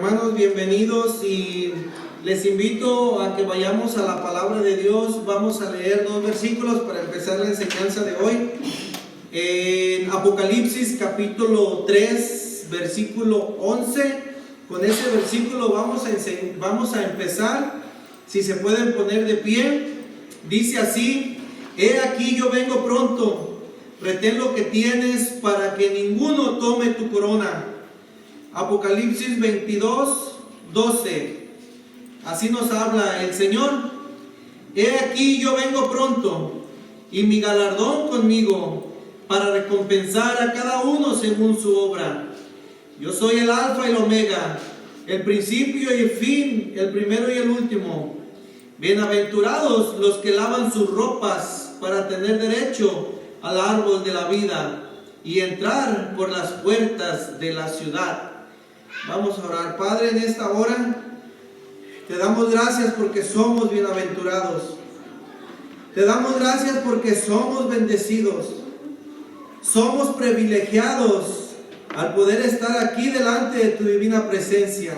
Hermanos, bienvenidos y les invito a que vayamos a la palabra de Dios. Vamos a leer dos versículos para empezar la enseñanza de hoy. En Apocalipsis capítulo 3, versículo 11. Con ese versículo vamos a empezar. Si se pueden poner de pie. Dice así: He aquí yo vengo pronto, retén lo que tienes para que ninguno tome tu corona. Apocalipsis 22, 12. Así nos habla el Señor. He aquí yo vengo pronto, y mi galardón conmigo, para recompensar a cada uno según su obra. Yo soy el Alfa y el Omega, el principio y el fin, el primero y el último. Bienaventurados los que lavan sus ropas para tener derecho al árbol de la vida y entrar por las puertas de la ciudad. Vamos a orar. Padre, en esta hora te damos gracias porque somos bienaventurados. Te damos gracias porque somos bendecidos. Somos privilegiados al poder estar aquí delante de tu divina presencia.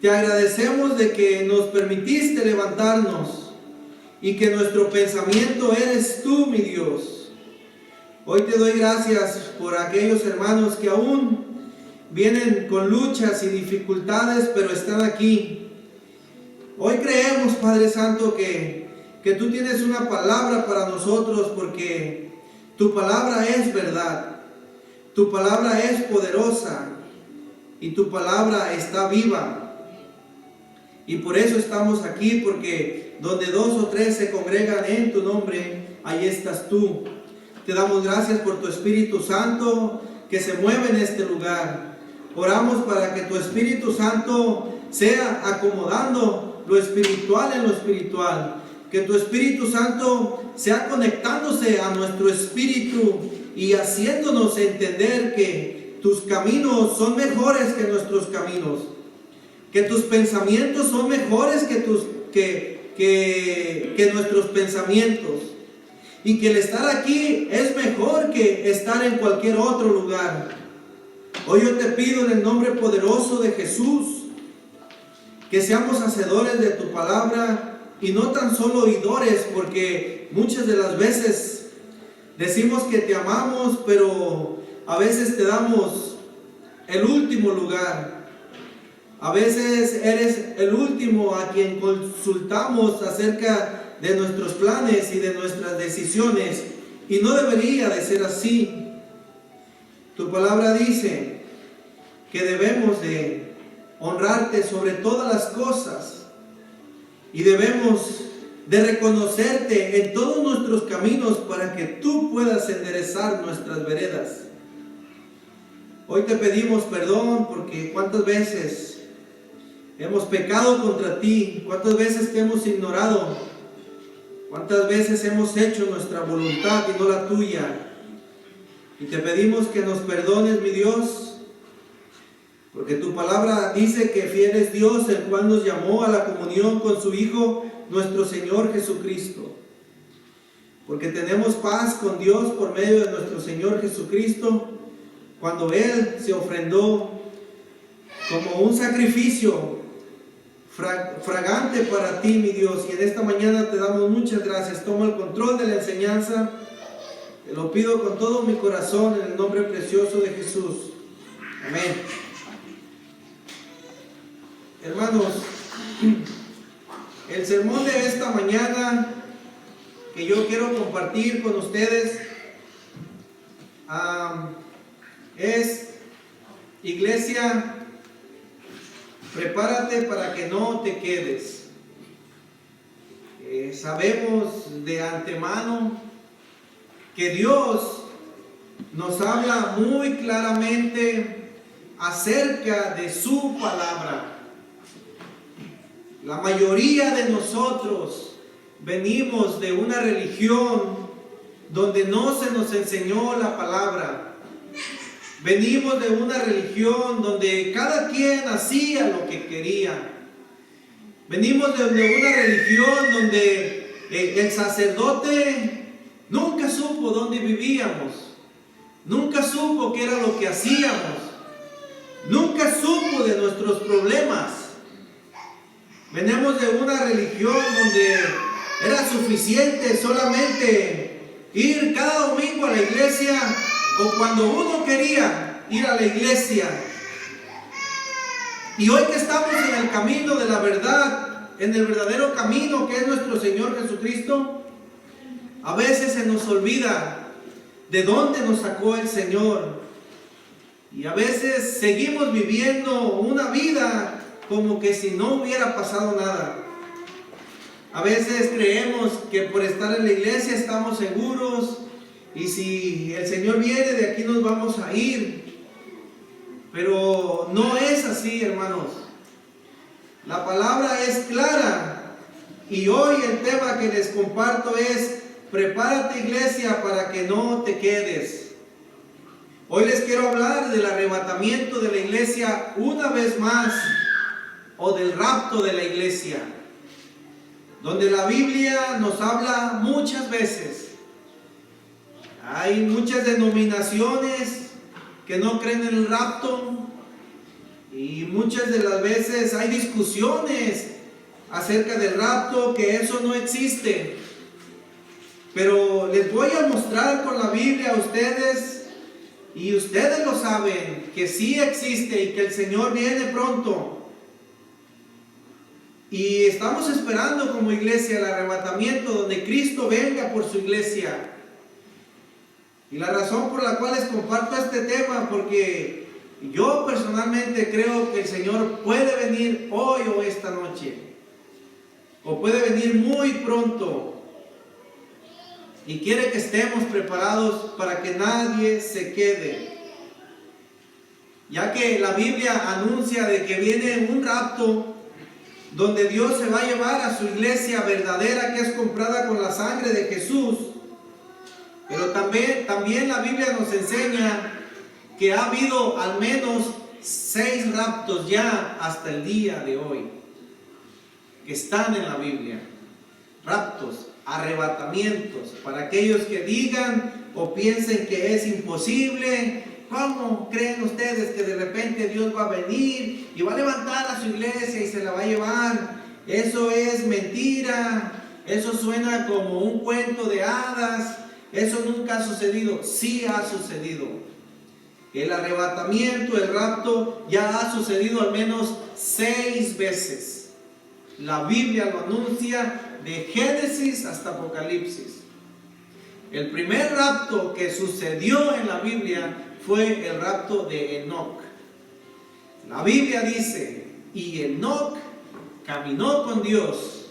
Te agradecemos de que nos permitiste levantarnos y que nuestro pensamiento eres tú, mi Dios. Hoy te doy gracias por aquellos hermanos que aún vienen con luchas y dificultades, pero están aquí. Hoy creemos, Padre Santo, que tú tienes una palabra para nosotros, porque tu palabra es verdad, tu palabra es poderosa y tu palabra está viva. Y por eso estamos aquí, porque donde dos o tres se congregan en tu nombre, ahí estás tú. Te damos gracias por tu Espíritu Santo que se mueve en este lugar. Oramos para que tu Espíritu Santo sea acomodando lo espiritual en lo espiritual. Que tu Espíritu Santo sea conectándose a nuestro espíritu y haciéndonos entender que tus caminos son mejores que nuestros caminos. Que tus pensamientos son mejores que nuestros pensamientos. Y que el estar aquí es mejor que estar en cualquier otro lugar. Hoy yo te pido en el nombre poderoso de Jesús que seamos hacedores de tu palabra y no tan solo oidores, porque muchas de las veces decimos que te amamos, pero a veces te damos el último lugar. A veces eres el último a quien consultamos acerca de nuestros planes y de nuestras decisiones, y no debería de ser así. Tu palabra dice que debemos de honrarte sobre todas las cosas y debemos de reconocerte en todos nuestros caminos para que tú puedas enderezar nuestras veredas. Hoy te pedimos perdón porque cuántas veces hemos pecado contra ti, cuántas veces te hemos ignorado, cuántas veces hemos hecho nuestra voluntad y no la tuya. Y te pedimos que nos perdones, mi Dios, porque tu palabra dice que fiel es Dios, el cual nos llamó a la comunión con su Hijo, nuestro Señor Jesucristo. Porque tenemos paz con Dios por medio de nuestro Señor Jesucristo, cuando Él se ofrendó como un sacrificio fragante para ti, mi Dios. Y en esta mañana te damos muchas gracias. Toma el control de la enseñanza. Te lo pido con todo mi corazón en el nombre precioso de Jesús. Amén. Hermanos, el sermón de esta mañana que yo quiero compartir con ustedes es: Iglesia, prepárate para que no te quedes. Sabemos de antemano que Dios nos habla muy claramente acerca de su palabra. La mayoría de nosotros venimos de una religión donde no se nos enseñó la palabra. Venimos de una religión donde cada quien hacía lo que quería. Venimos de una religión donde el sacerdote nunca supo dónde vivíamos, nunca supo qué era lo que hacíamos. nunca supo de nuestros problemas. Venimos de una religión donde era suficiente solamente ir cada domingo a la iglesia, o cuando uno quería ir a la iglesia. Y hoy que estamos en el camino de la verdad, en el verdadero camino que es nuestro Señor Jesucristo, a veces se nos olvida de dónde nos sacó el Señor. Y a veces seguimos viviendo una vida como que si no hubiera pasado nada. A veces creemos que por estar en la iglesia estamos seguros, y si el Señor viene, de aquí nos vamos a ir. Pero no es así, hermanos. La palabra es clara, y hoy el tema que les comparto es: prepárate, iglesia, para que no te quedes. Hoy les quiero hablar del arrebatamiento de la iglesia una vez más, o del rapto de la iglesia, donde la Biblia nos habla muchas veces. Hay muchas denominaciones que no creen en el rapto, y muchas de las veces hay discusiones acerca del rapto, que eso no existe. Pero les voy a mostrar con la Biblia a ustedes, y ustedes lo saben, que sí existe y que el Señor viene pronto. Y estamos esperando como iglesia el arrebatamiento, donde Cristo venga por su iglesia. Y la razón por la cual les comparto este tema, porque yo personalmente creo que el Señor puede venir hoy o esta noche, o puede venir muy pronto, y quiere que estemos preparados para que nadie se quede, ya que la Biblia anuncia de que viene un rapto donde Dios se va a llevar a su iglesia verdadera, que es comprada con la sangre de Jesús. Pero también la Biblia nos enseña que ha habido al menos 6 raptos ya hasta el día de hoy, que están en la Biblia. Raptos, arrebatamientos, para aquellos que digan o piensen que es imposible. ¿Cómo creen ustedes que de repente Dios va a venir y va a levantar a su iglesia y se la va a llevar? Eso es mentira, eso suena como un cuento de hadas. Eso nunca ha sucedido. Sí ha sucedido. El arrebatamiento, el rapto, ya ha sucedido al menos 6 veces. La Biblia lo anuncia de Génesis hasta Apocalipsis. El primer rapto que sucedió en la Biblia fue el rapto de Enoc. La Biblia dice: y Enoc caminó con Dios,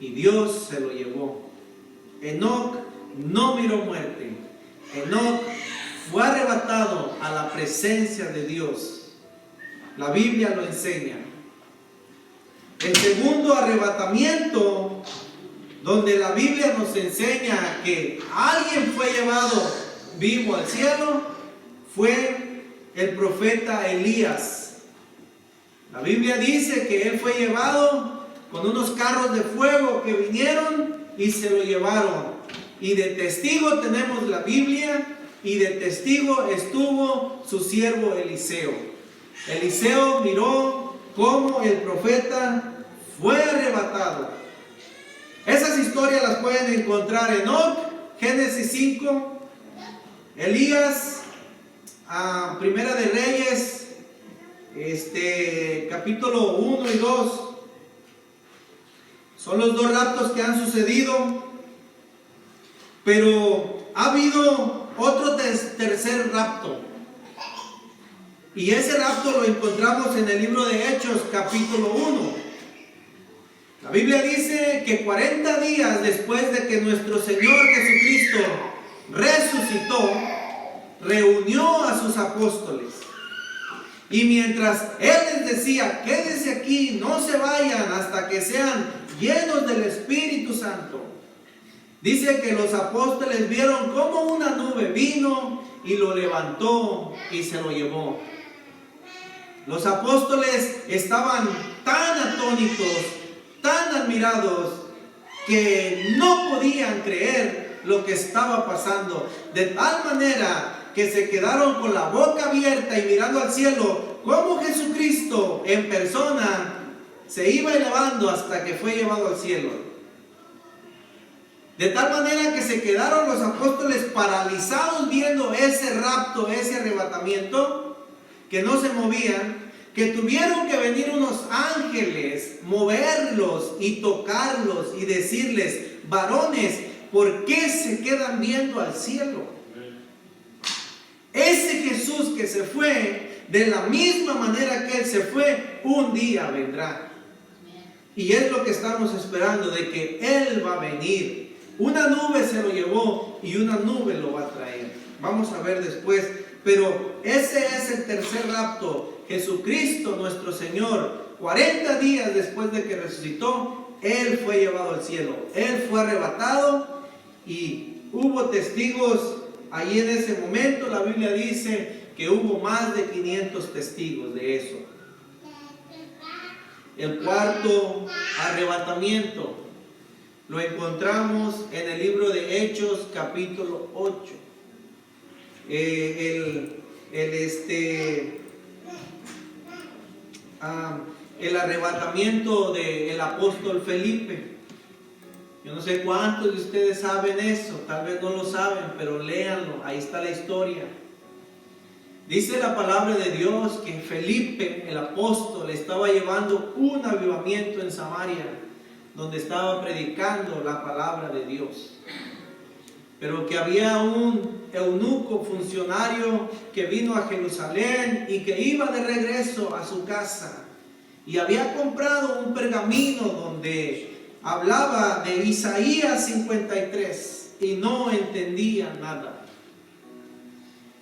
y Dios se lo llevó. Enoc no miró muerte. Enoc fue arrebatado a la presencia de Dios. La Biblia lo enseña. El segundo arrebatamiento, donde la Biblia nos enseña que alguien fue llevado vivo al cielo, fue el profeta Elías. La Biblia dice que él fue llevado con unos carros de fuego que vinieron y se lo llevaron. Y de testigo tenemos la Biblia, y de testigo estuvo su siervo Eliseo. Eliseo miró cómo el profeta fue arrebatado. Esas historias las pueden encontrar en Enoc, Génesis 5, Elías, Primera de Reyes, capítulo 1 y 2. Son los 2 raptos que han sucedido. Pero ha habido otro tercer rapto. Y ese rapto lo encontramos en el libro de Hechos, capítulo 1. La Biblia dice que 40 días después de que nuestro Señor Jesucristo resucitó, reunió a sus apóstoles. Y mientras Él les decía: quédense aquí, no se vayan hasta que sean llenos del Espíritu Santo, dice que los apóstoles vieron cómo una nube vino y lo levantó y se lo llevó. Los apóstoles estaban tan atónitos, tan admirados, que no podían creer lo que estaba pasando, de tal manera que se quedaron con la boca abierta y mirando al cielo cómo Jesucristo en persona se iba elevando hasta que fue llevado al cielo. De tal manera que se quedaron los apóstoles paralizados viendo ese rapto, ese arrebatamiento, que no se movían, que tuvieron que venir unos ángeles, moverlos y tocarlos y decirles: varones, ¿por qué se quedan viendo al cielo? Ese Jesús que se fue, de la misma manera que Él se fue, un día vendrá. Y es lo que estamos esperando, de que Él va a venir. Una nube se lo llevó y una nube lo va a traer. Vamos a ver después. Pero ese es el tercer rapto. Jesucristo nuestro Señor, 40 días después de que resucitó, Él fue llevado al cielo. Él fue arrebatado y hubo testigos ahí en ese momento. La Biblia dice que hubo más de 500 testigos de eso. El cuarto arrebatamiento lo encontramos en el libro de Hechos, capítulo 8. El arrebatamiento del apóstol Felipe. Yo no sé cuántos de ustedes saben eso, tal vez no lo saben, pero léanlo, ahí está la historia. Dice la palabra de Dios que Felipe, el apóstol, estaba llevando un avivamiento en Samaria, donde estaba predicando la palabra de Dios. Pero que había un eunuco funcionario que vino a Jerusalén y que iba de regreso a su casa. Y había comprado un pergamino donde hablaba de Isaías 53 y no entendía nada.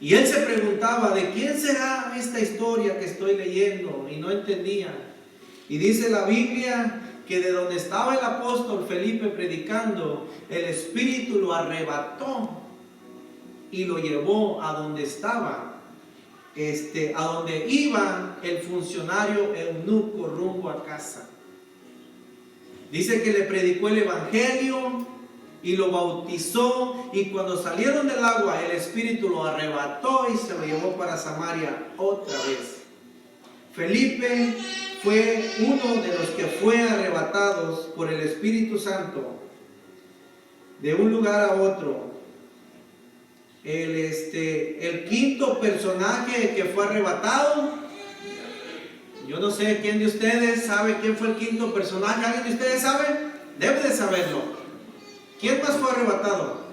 Y él se preguntaba: ¿de quién será esta historia que estoy leyendo? Y no entendía. Y dice la Biblia que de donde estaba el apóstol Felipe predicando, el Espíritu lo arrebató y lo llevó a donde estaba, a donde iba el funcionario eunuco rumbo a casa. Dice que le predicó el evangelio y lo bautizó, y cuando salieron del agua el Espíritu lo arrebató y se lo llevó para Samaria otra vez. Felipe fue uno de los que fue arrebatados por el Espíritu Santo de un lugar a otro. El quinto personaje que fue arrebatado, yo no sé quién de ustedes sabe quién fue el quinto personaje. ¿Alguien de ustedes sabe? Debe de saberlo. ¿Quién más fue arrebatado?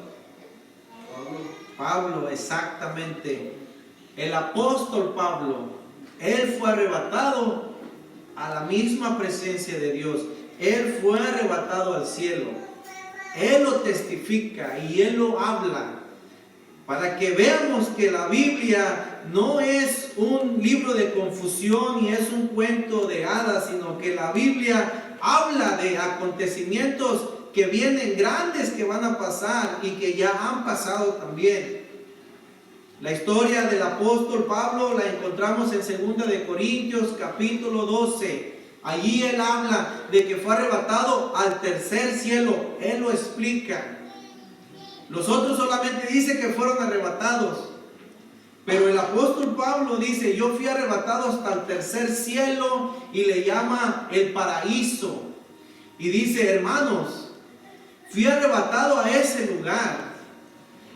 Pablo, exactamente. El apóstol Pablo, él fue arrebatado a la misma presencia de Dios. Él fue arrebatado al cielo. Él lo testifica y él lo habla, para que veamos que la Biblia no es un libro de confusión y es un cuento de hadas, sino que la Biblia habla de acontecimientos que vienen grandes, que van a pasar y que ya han pasado también. La historia del apóstol Pablo la encontramos en 2 de Corintios capítulo 12. Allí él habla de que fue arrebatado al tercer cielo. Él lo explica. Los otros solamente dicen que fueron arrebatados. Pero el apóstol Pablo dice: yo fui arrebatado hasta el tercer cielo, y le llama el paraíso. Y dice: hermanos, fui arrebatado a ese lugar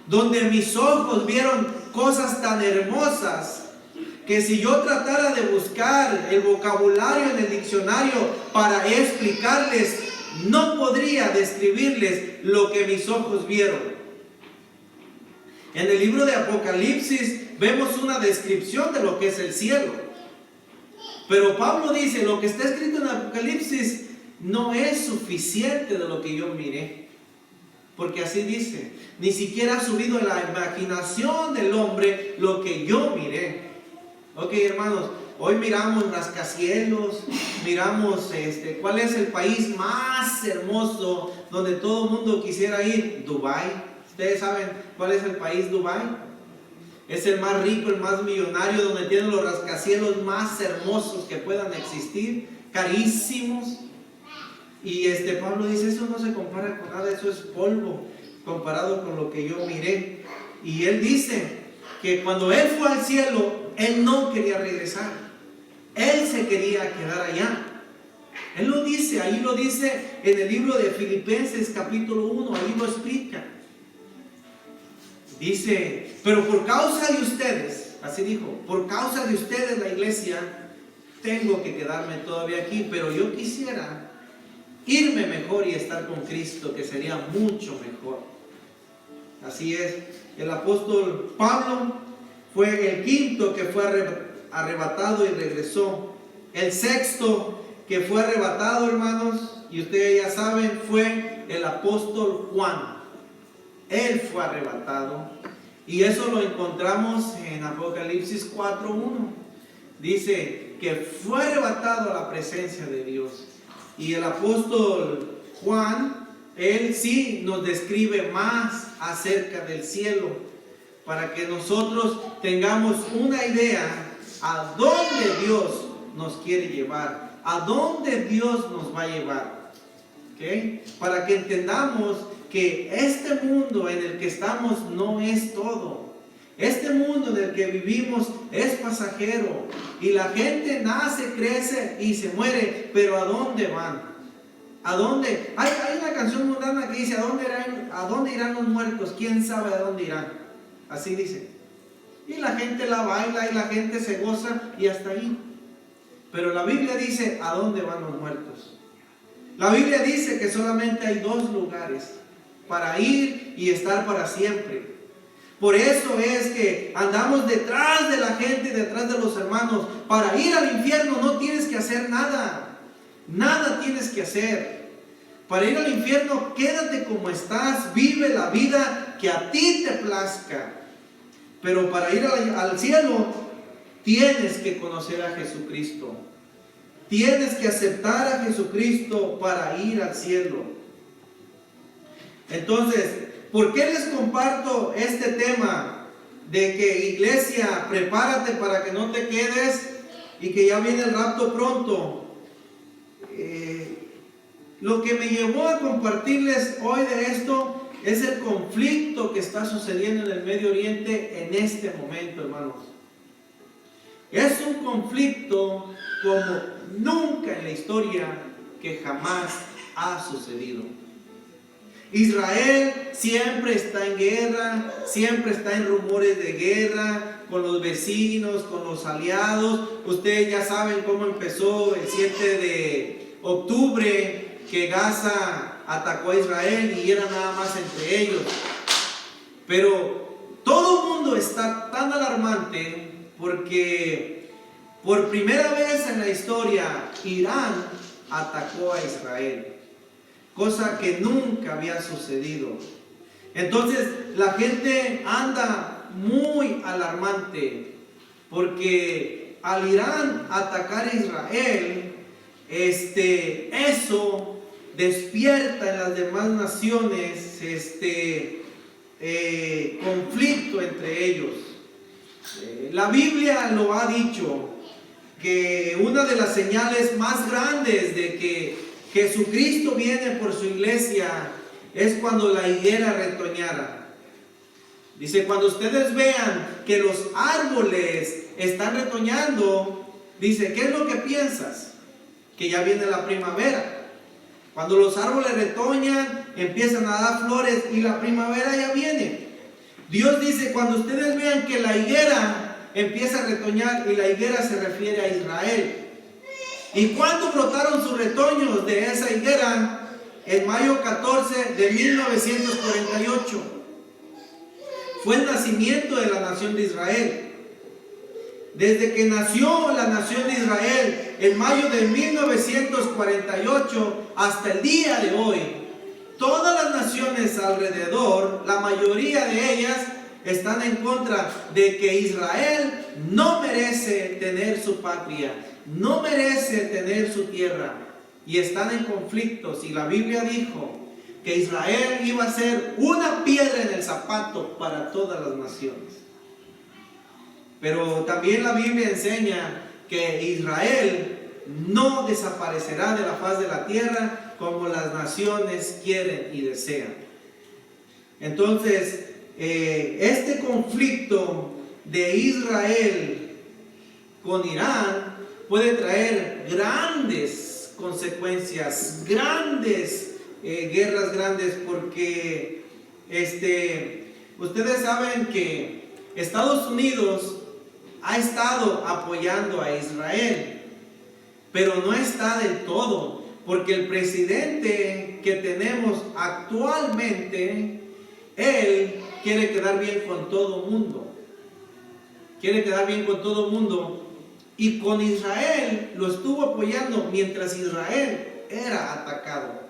donde mis ojos vieron cosas tan hermosas que si yo tratara de buscar el vocabulario en el diccionario para explicarles, no podría describirles lo que mis ojos vieron. En el libro de Apocalipsis vemos una descripción de lo que es el cielo. Pero Pablo dice: lo que está escrito en Apocalipsis no es suficiente de lo que yo miré. Porque así dice: ni siquiera ha subido en la imaginación del hombre lo que yo miré. Ok, hermanos, hoy miramos rascacielos, miramos ¿cuál es el país más hermoso donde todo el mundo quisiera ir? Dubái. ¿Ustedes saben cuál es el país Dubái? Es el más rico, el más millonario, donde tienen los rascacielos más hermosos que puedan existir, carísimos. Y Pablo dice: eso no se compara con nada, eso es polvo comparado con lo que yo miré. Y él dice que cuando él fue al cielo, él no quería regresar. Él se quería quedar allá. Él lo dice, ahí lo dice en el libro de Filipenses capítulo 1, ahí lo explica. Dice, pero por causa de ustedes, así dijo, por causa de ustedes la iglesia, tengo que quedarme todavía aquí, pero yo quisiera irme mejor y estar con Cristo, que sería mucho mejor. Así es, el apóstol Pablo fue el quinto que fue arrebatado y regresó. El sexto que fue arrebatado, hermanos, y ustedes ya saben, fue el apóstol Juan. Él fue arrebatado, y eso lo encontramos en Apocalipsis 4:1. Dice que fue arrebatado a la presencia de Dios. Y el apóstol Juan, él sí nos describe más acerca del cielo, para que nosotros tengamos una idea a dónde Dios nos quiere llevar, a dónde Dios nos va a llevar. ¿Okay? Para que entendamos que este mundo en el que estamos no es todo. Este mundo en el que vivimos es pasajero, y la gente nace, crece y se muere, pero ¿a dónde van? ¿A dónde? Hay una canción mundana que dice, ¿a dónde irán los muertos? ¿Quién sabe a dónde irán? Así dice. Y la gente la baila y la gente se goza y hasta ahí. Pero la Biblia dice, ¿a dónde van los muertos? La Biblia dice que solamente hay dos lugares para ir y estar para siempre. Por eso es que andamos detrás de la gente, detrás de los hermanos. Para ir al infierno no tienes que hacer nada. Nada tienes que hacer. Para ir al infierno, quédate como estás, vive la vida que a ti te plazca. Pero para ir al cielo, tienes que conocer a Jesucristo. Tienes que aceptar a Jesucristo para ir al cielo. Entonces, ¿por qué les comparto este tema de que iglesia, prepárate para que no te quedes y que ya viene el rapto pronto? Lo que me llevó a compartirles hoy de esto es el conflicto que está sucediendo en el Medio Oriente en este momento, hermanos. Es un conflicto como nunca en la historia, que jamás ha sucedido. Israel siempre está en guerra, siempre está en rumores de guerra con los vecinos, con los aliados. Ustedes ya saben cómo empezó el 7 de octubre, que Gaza atacó a Israel y era nada más entre ellos. Pero todo el mundo está tan alarmante porque por primera vez en la historia Irán atacó a Israel, cosa que nunca había sucedido. Entonces la gente anda muy alarmante, porque al Irán atacar a Israel, eso despierta en las demás naciones conflicto entre ellos. La Biblia lo ha dicho, que una de las señales más grandes de que Jesucristo viene por su iglesia es cuando la higuera retoñara. Dice, cuando ustedes vean que los árboles están retoñando, dice, ¿qué es lo que piensas? Que ya viene la primavera. Cuando los árboles retoñan, empiezan a dar flores y la primavera ya viene. Dios dice, cuando ustedes vean que la higuera empieza a retoñar, y la higuera se refiere a Israel. ¿Y cuándo brotaron sus retoños de esa higuera? En mayo 14 de 1948. Fue el nacimiento de la nación de Israel. Desde que nació la nación de Israel en mayo de 1948 hasta el día de hoy, todas las naciones alrededor, la mayoría de ellas, están en contra de que Israel no merece tener su patria, no merece tener su tierra, y están en conflictos. Y la Biblia dijo que Israel iba a ser una piedra en el zapato para todas las naciones. Pero también la Biblia enseña que Israel no desaparecerá de la faz de la tierra como las naciones quieren y desean. Entonces, este conflicto de Israel con Irán puede traer grandes consecuencias, grandes guerras grandes, porque ustedes saben que Estados Unidos ha estado apoyando a Israel, pero no está del todo, porque el presidente que tenemos actualmente, él quiere quedar bien con todo mundo. Quiere quedar bien con todo mundo. Y con Israel lo estuvo apoyando mientras Israel era atacado.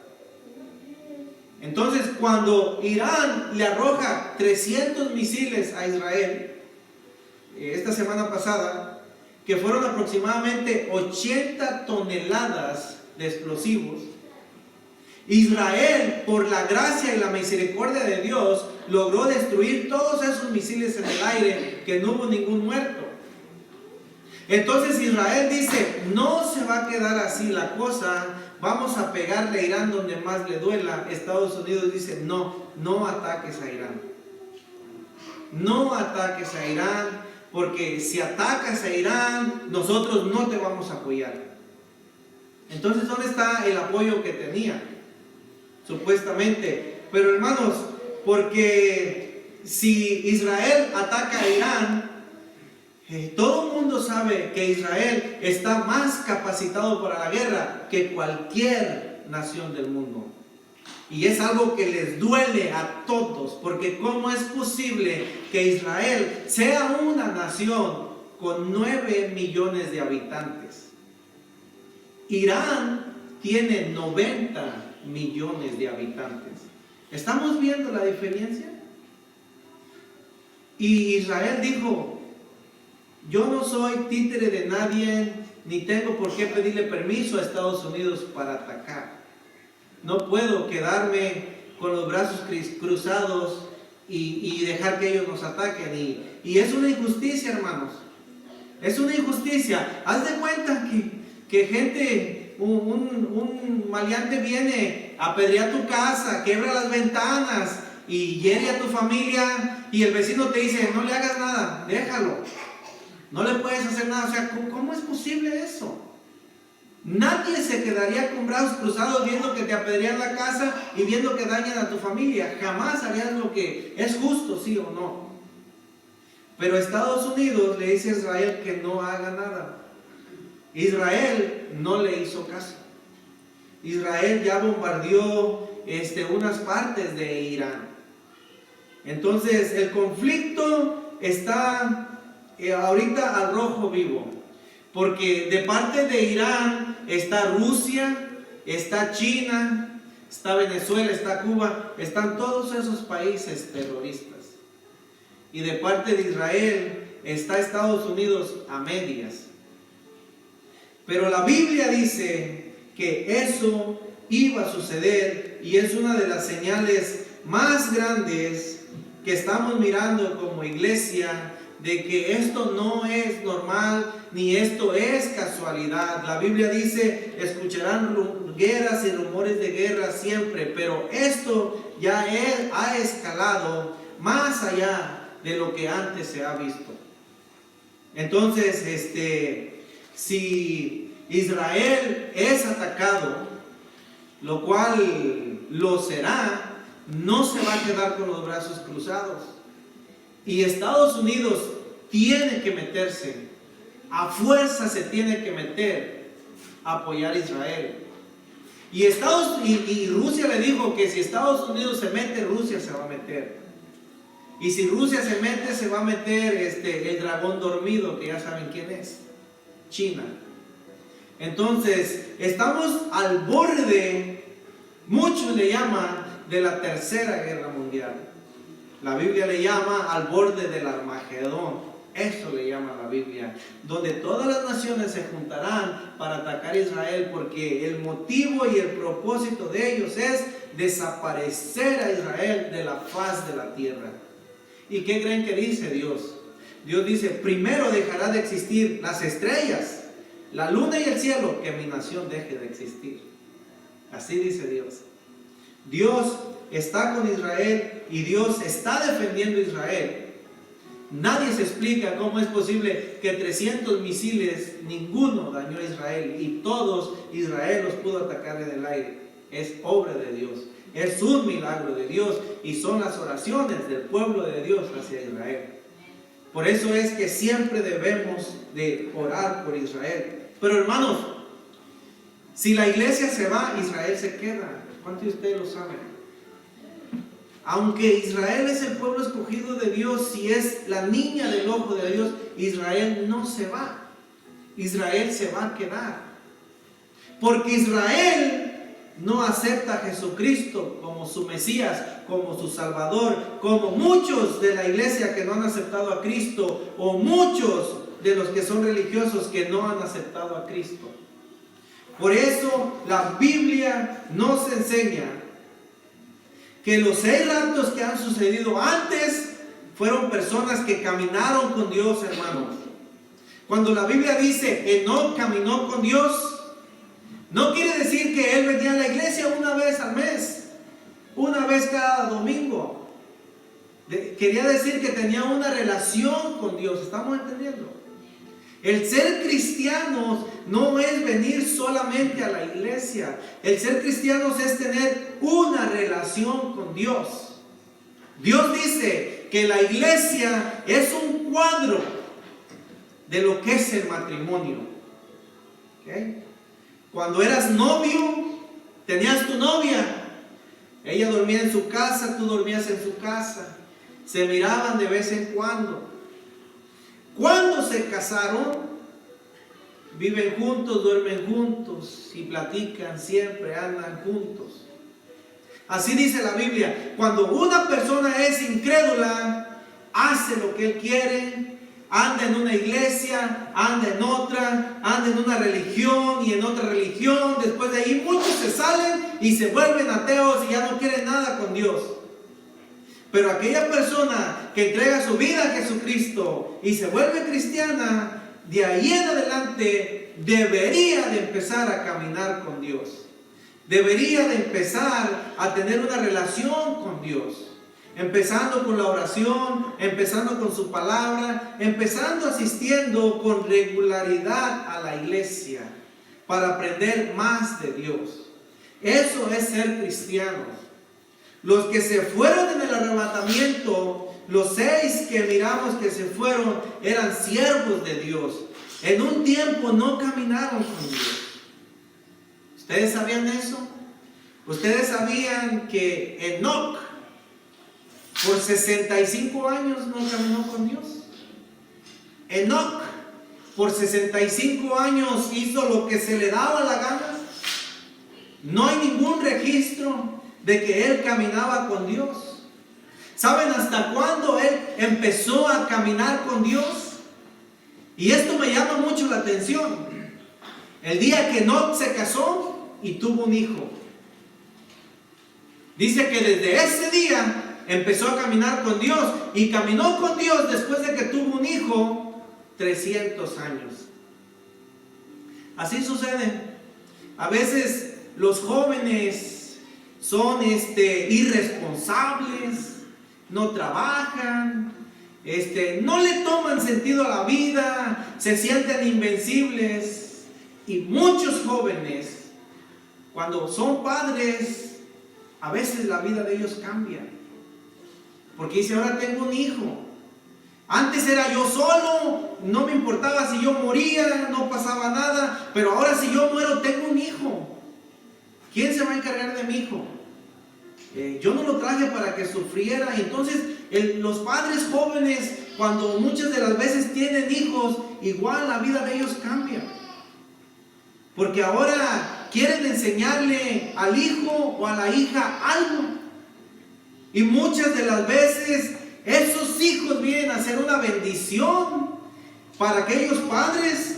Entonces, cuando Irán le arroja 300 misiles a Israel, esta semana pasada, que fueron aproximadamente 80 toneladas de explosivos, Israel, por la gracia y la misericordia de Dios, logró destruir todos esos misiles en el aire, que no hubo ningún muerto. Entonces Israel dice, no se va a quedar así la cosa, vamos a pegarle a Irán donde más le duela. Estados Unidos dice, no ataques a Irán. No ataques a Irán, porque si atacas a Irán, nosotros no te vamos a apoyar. Entonces, ¿dónde está el apoyo que tenía? Supuestamente. Pero hermanos, porque si Israel ataca a Irán, todo el mundo sabe que Israel está más capacitado para la guerra que cualquier nación del mundo. Y es algo que les duele a todos, porque ¿cómo es posible que Israel sea una nación con 9 millones de habitantes? Irán tiene 90 millones de habitantes. ¿Estamos viendo la diferencia? Y Israel dijo, yo no soy títere de nadie, ni tengo por qué pedirle permiso a Estados Unidos para atacar. No puedo quedarme con los brazos cruzados y dejar que ellos nos ataquen. Y es una injusticia, hermanos. Es una injusticia. Haz de cuenta que gente, un maleante viene a apedrear tu casa, quebra las ventanas y hiere a tu familia, y el vecino te dice, no le hagas nada, déjalo. No le puedes hacer nada. O sea, ¿cómo es posible eso? Nadie se quedaría con brazos cruzados viendo que te apedrean la casa y viendo que dañan a tu familia. Jamás harías lo que es justo, sí o no. Pero Estados Unidos le dice a Israel que no haga nada. Israel no le hizo caso. Israel ya bombardeó unas partes de Irán. Entonces el conflicto está ahorita al rojo vivo. Porque de parte de Irán está Rusia, está China, está Venezuela, está Cuba, están todos esos países terroristas. Y de parte de Israel está Estados Unidos a medias. Pero la Biblia dice que eso iba a suceder, y es una de las señales más grandes que estamos mirando como iglesia, de que esto no es normal, ni esto es casualidad. La Biblia dice, escucharán guerras y rumores de guerra siempre, pero esto ya ha escalado más allá de lo que antes se ha visto. Entonces, si Israel es atacado, lo cual lo será, no se va a quedar con los brazos cruzados. Y Estados Unidos tiene que meterse, a fuerza se tiene que meter a apoyar a Israel. Y Rusia le dijo que si Estados Unidos se mete, Rusia se va a meter. Y si Rusia se mete, se va a meter el dragón dormido, que ya saben quién es, China. Entonces, estamos al borde, muchos le llaman, de la tercera guerra mundial. La Biblia le llama al borde del Armagedón. Eso le llama la Biblia, donde todas las naciones se juntarán para atacar a Israel, porque el motivo y el propósito de ellos es desaparecer a Israel de la faz de la tierra. ¿Y qué creen que dice Dios? Dios dice, primero dejará de existir las estrellas, la luna y el cielo, que mi nación deje de existir. Así dice Dios. Dios está con Israel y Dios está defendiendo a Israel. Nadie se explica cómo es posible que 300 misiles, ninguno dañó a Israel y todos Israel los pudo atacar en el aire. Es obra de Dios, es un milagro de Dios y son las oraciones del pueblo de Dios hacia Israel. Por eso es que siempre debemos de orar por Israel. Pero hermanos, si la iglesia se va, Israel se queda. ¿Cuántos de ustedes lo saben? Aunque Israel es el pueblo escogido de Dios, si es la niña del ojo de Dios, Israel no se va. Israel se va a quedar. Porque Israel no acepta a Jesucristo como su Mesías, como su Salvador, como muchos de la iglesia que no han aceptado a Cristo, o muchos de los que son religiosos que no han aceptado a Cristo. Por eso la Biblia nos enseña que los 6 raptos que han sucedido antes fueron personas que caminaron con Dios, hermanos. Cuando la Biblia dice Enoc caminó con Dios, no quiere decir que él venía a la iglesia una vez al mes, una vez cada domingo. Quería decir que tenía una relación con Dios. ¿Estamos entendiendo? El ser cristianos no es venir solamente a la iglesia. El ser cristianos es tener una relación con Dios. Dios dice que la iglesia es un cuadro de lo que es el matrimonio. ¿Okay? Cuando eras novio, tenías tu novia. Ella dormía en su casa, tú dormías en su casa. Se miraban de vez en cuando. Cuando se casaron, viven juntos, duermen juntos y platican siempre, andan juntos. Así dice la Biblia. Cuando una persona es incrédula, hace lo que él quiere, anda en una iglesia, anda en otra, anda en una religión y en otra religión. Después de ahí muchos se salen y se vuelven ateos y ya no quieren nada con Dios. Pero aquella persona que entrega su vida a Jesucristo y se vuelve cristiana, de ahí en adelante debería de empezar a caminar con Dios. Debería de empezar a tener una relación con Dios. Empezando con la oración, empezando con su palabra, empezando asistiendo con regularidad a la iglesia para aprender más de Dios. Eso es ser cristianos. Los que se fueron en el arrebatamiento, los 6 que miramos que se fueron, eran siervos de Dios. En un tiempo no caminaron con Dios. ¿Ustedes sabían eso? ¿Ustedes sabían que Enoc por 65 años no caminó con Dios? Enoc por 65 años hizo lo que se le daba la gana. No hay ningún registro de que él caminaba con Dios. ¿Saben hasta cuándo él empezó a caminar con Dios? Y esto me llama mucho la atención. El día que Enoc se casó y tuvo un hijo. Dice que desde ese día empezó a caminar con Dios. Y caminó con Dios después de que tuvo un hijo 300 años. Así sucede. A veces los jóvenes son irresponsables, no trabajan, no le toman sentido a la vida, se sienten invencibles. Y muchos jóvenes, cuando son padres, a veces la vida de ellos cambia. Porque dice, ahora tengo un hijo. Antes era yo solo, no me importaba si yo moría, no pasaba nada, pero ahora si yo muero tengo un hijo. ¿Quién se va a encargar de mi hijo? Yo no lo traje para que sufriera. Y entonces los padres jóvenes, cuando muchas de las veces tienen hijos, igual la vida de ellos cambia. Porque ahora quieren enseñarle al hijo o a la hija algo. Y muchas de las veces esos hijos vienen a ser una bendición para aquellos padres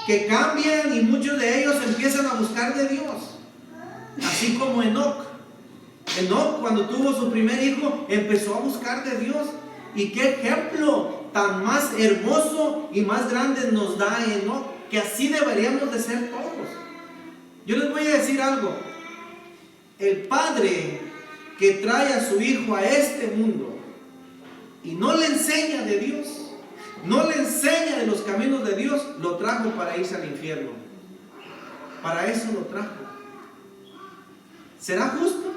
que cambian y muchos de ellos empiezan a buscar de Dios. Así como Enoc. Enoc, cuando tuvo su primer hijo, empezó a buscar de Dios. Y qué ejemplo tan más hermoso y más grande nos da Enoc, que así deberíamos de ser todos. Yo les voy a decir algo. El padre que trae a su hijo a este mundo y no le enseña de Dios, no le enseña de los caminos de Dios, lo trajo para irse al infierno. Para eso lo trajo. ¿Será justo?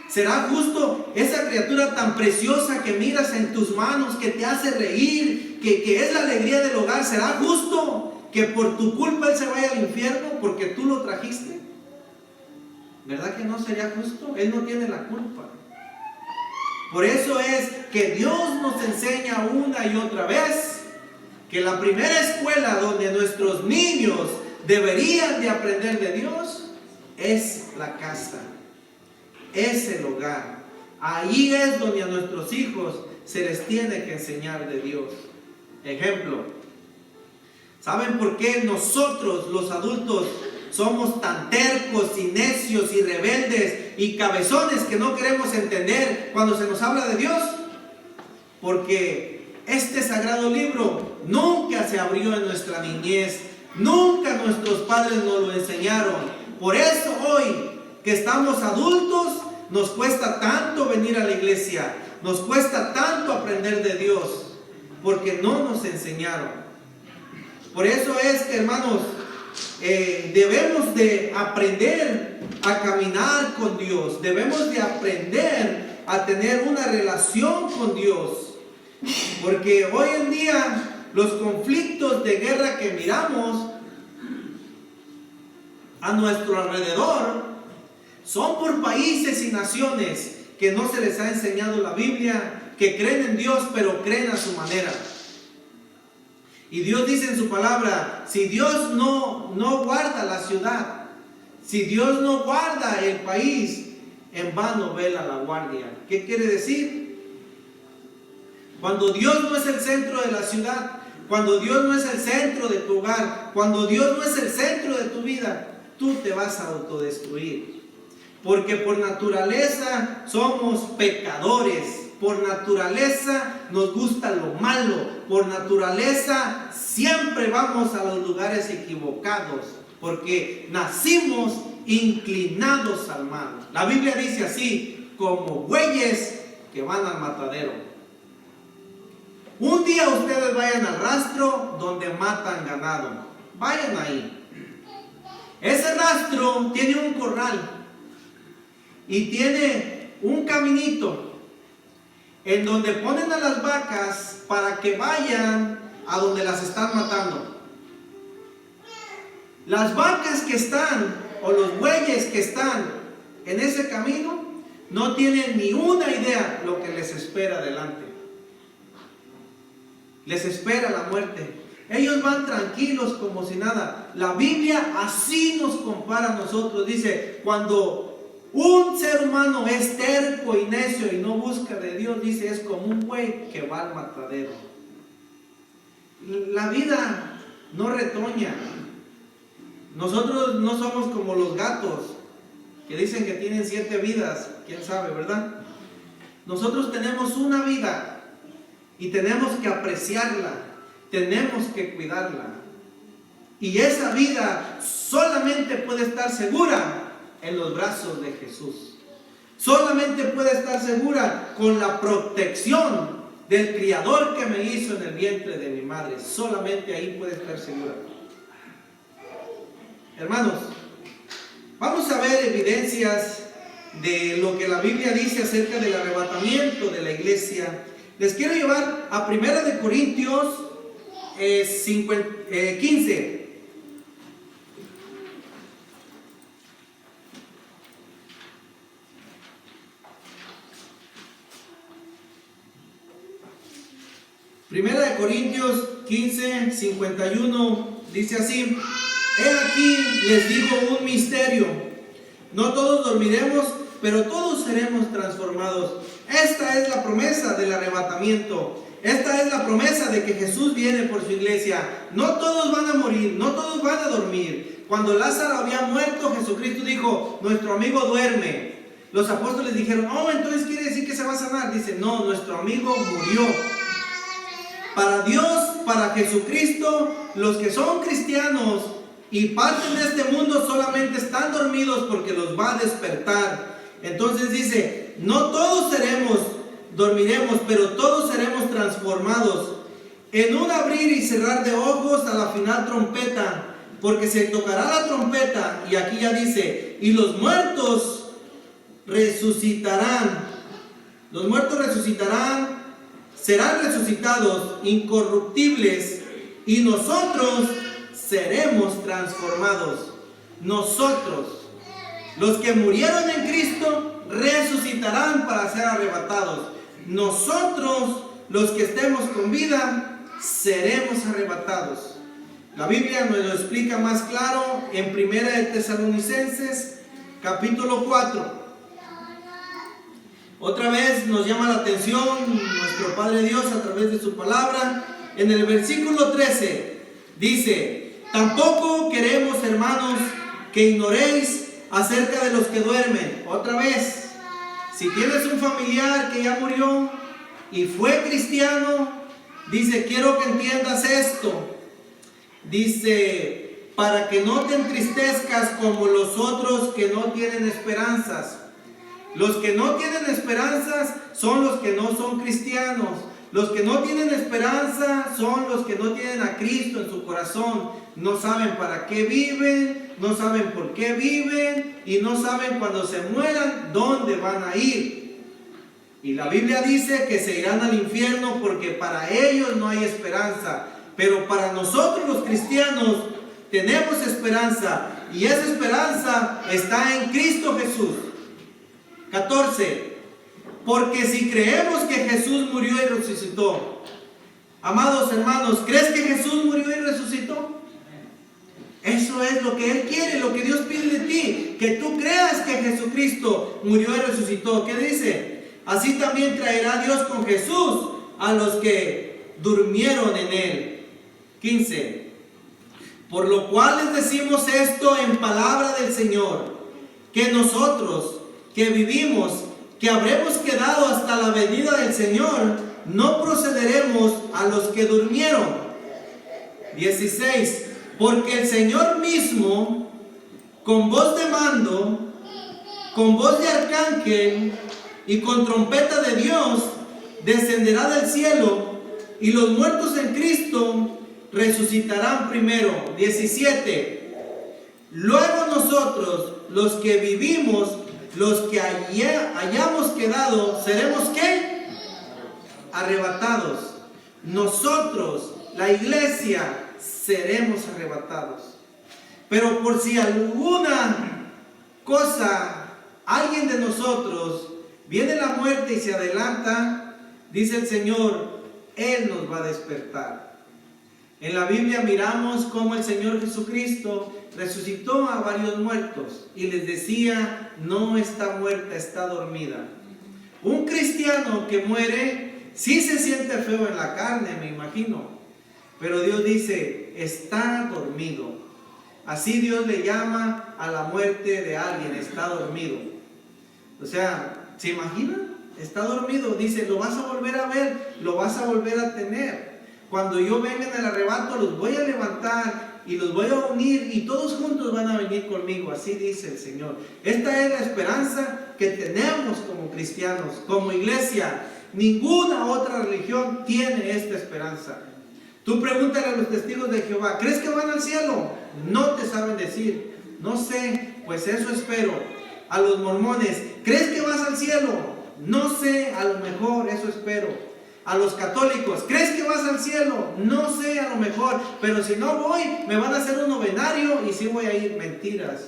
¿Será justo esa criatura tan preciosa que miras en tus manos, que te hace reír, que es la alegría del hogar? ¿Será justo que por tu culpa él se vaya al infierno porque tú lo trajiste? ¿Verdad que no sería justo? Él no tiene la culpa. Por eso es que Dios nos enseña una y otra vez que la primera escuela donde nuestros niños deberían de aprender de Dios es la casa, es el hogar. Ahí es donde a nuestros hijos se les tiene que enseñar de Dios. Ejemplo, ¿saben por qué nosotros los adultos somos tan tercos y necios y rebeldes y cabezones que no queremos entender cuando se nos habla de Dios? Porque este sagrado libro nunca se abrió en nuestra niñez, nunca nuestros padres nos lo enseñaron. Por eso hoy que estamos adultos nos cuesta tanto venir a la iglesia, nos cuesta tanto aprender de Dios, porque no nos enseñaron. Por eso es que, hermanos, debemos de aprender a caminar con Dios, debemos de aprender a tener una relación con Dios, porque hoy en día los conflictos de guerra que miramos a nuestro alrededor son por países y naciones que no se les ha enseñado la Biblia, que creen en Dios pero creen a su manera. Y Dios dice en su palabra, si Dios no guarda la ciudad, si Dios no guarda el país, en vano vela la guardia. ¿Qué quiere decir? Cuando Dios no es el centro de la ciudad, cuando Dios no es el centro de tu hogar, cuando Dios no es el centro de tu vida, tú te vas a autodestruir. Porque por naturaleza somos pecadores. Por naturaleza nos gusta lo malo. Por naturaleza siempre vamos a los lugares equivocados. Porque nacimos inclinados al mal. La Biblia dice así, como bueyes que van al matadero. Un día ustedes vayan al rastro donde matan ganado. Vayan ahí. Ese rastro tiene un corral y tiene un caminito en donde ponen a las vacas para que vayan a donde las están matando. Las vacas que están, o los bueyes que están en ese camino, no tienen ni una idea lo que les espera adelante. Les espera la muerte. Ellos van tranquilos como si nada. La Biblia así nos compara a nosotros. Dice, cuando un ser humano es terco y necio y no busca de Dios, dice, es como un buey que va al matadero. La vida no retoña. Nosotros no somos como los gatos que dicen que tienen 7 vidas. ¿Quién sabe, verdad? Nosotros tenemos una vida y tenemos que apreciarla. Tenemos que cuidarla. Y esa vida solamente puede estar segura en los brazos de Jesús. Solamente puede estar segura con la protección del Criador que me hizo en el vientre de mi madre. Solamente ahí puede estar segura. Hermanos, vamos a ver evidencias de lo que la Biblia dice acerca del arrebatamiento de la iglesia. Les quiero llevar a 1 Corintios 15. Primera de Corintios 15, 51 dice así: he aquí les digo un misterio, no todos dormiremos, pero todos seremos transformados. Esta es la promesa del arrebatamiento. Esta es la promesa de que Jesús viene por su iglesia. No todos van a morir, no todos van a dormir. Cuando Lázaro había muerto, Jesucristo dijo, nuestro amigo duerme. Los apóstoles dijeron, oh, entonces quiere decir que se va a sanar. Dice, no, nuestro amigo murió. Para Dios, para Jesucristo, los que son cristianos y parten de este mundo solamente están dormidos porque los va a despertar. Entonces dice, no todos seremos dormiremos, pero todos seremos transformados en un abrir y cerrar de ojos a la final trompeta, porque se tocará la trompeta, y aquí ya dice, y los muertos resucitarán. Los muertos resucitarán, serán resucitados, incorruptibles, y nosotros seremos transformados. Nosotros, los que murieron en Cristo, resucitarán para ser arrebatados. Nosotros, los que estemos con vida, seremos arrebatados. La Biblia nos lo explica más claro en 1 de Tesalonicenses, capítulo 4. Otra vez nos llama la atención nuestro Padre Dios a través de su palabra. En el versículo 13 dice: tampoco queremos, hermanos, que ignoréis acerca de los que duermen. Otra vez, si tienes un familiar que ya murió y fue cristiano, dice, quiero que entiendas esto. Dice, para que no te entristezcas como los otros que no tienen esperanzas. Los que no tienen esperanzas son los que no son cristianos. Los que no tienen esperanza son los que no tienen a Cristo en su corazón. No saben para qué viven, no saben por qué viven y no saben cuando se mueran dónde van a ir. Y la Biblia dice que se irán al infierno porque para ellos no hay esperanza. Pero para nosotros los cristianos tenemos esperanza, y esa esperanza está en Cristo Jesús. 14. Porque si creemos que Jesús murió y resucitó. Amados hermanos, ¿crees que Jesús murió y resucitó? Eso es lo que Él quiere, lo que Dios pide de ti, que tú creas que Jesucristo murió y resucitó. ¿Qué dice? Así también traerá Dios con Jesús a los que durmieron en Él. 15. Por lo cual les decimos esto en palabra del Señor, que nosotros que vivimos, que habremos quedado hasta la venida del Señor, no procederemos a los que durmieron. 16. Porque el Señor mismo, con voz de mando, con voz de arcángel y con trompeta de Dios, descenderá del cielo, y los muertos en Cristo resucitarán primero. 17. Luego nosotros, los que vivimos, los que hayamos quedado, seremos ¿qué? Arrebatados. Nosotros, la iglesia, seremos arrebatados. Pero por si alguna cosa, alguien de nosotros, viene la muerte y se adelanta, dice el Señor, Él nos va a despertar. En la Biblia miramos cómo el Señor Jesucristo resucitó a varios muertos y les decía, no está muerta, está dormida. Un cristiano que muere, sí se siente feo en la carne, me imagino, pero Dios dice, está dormido. Así Dios le llama a la muerte de alguien, está dormido. O sea, ¿se imaginan? Está dormido, dice, lo vas a volver a ver, lo vas a volver a tener. Cuando yo venga en el arrebato, los voy a levantar y los voy a unir y todos juntos van a venir conmigo. Así dice el Señor. Esta es la esperanza que tenemos como cristianos, como iglesia. Ninguna otra religión tiene esta esperanza. Tú pregúntale a los testigos de Jehová, ¿crees que van al cielo? No te saben decir. No sé, pues eso espero. A los mormones, ¿crees que vas al cielo? No sé, a lo mejor eso espero. A los católicos, ¿crees que vas al cielo? No sé, a lo mejor, pero si no voy, me van a hacer un novenario y sí voy a ir. Mentiras.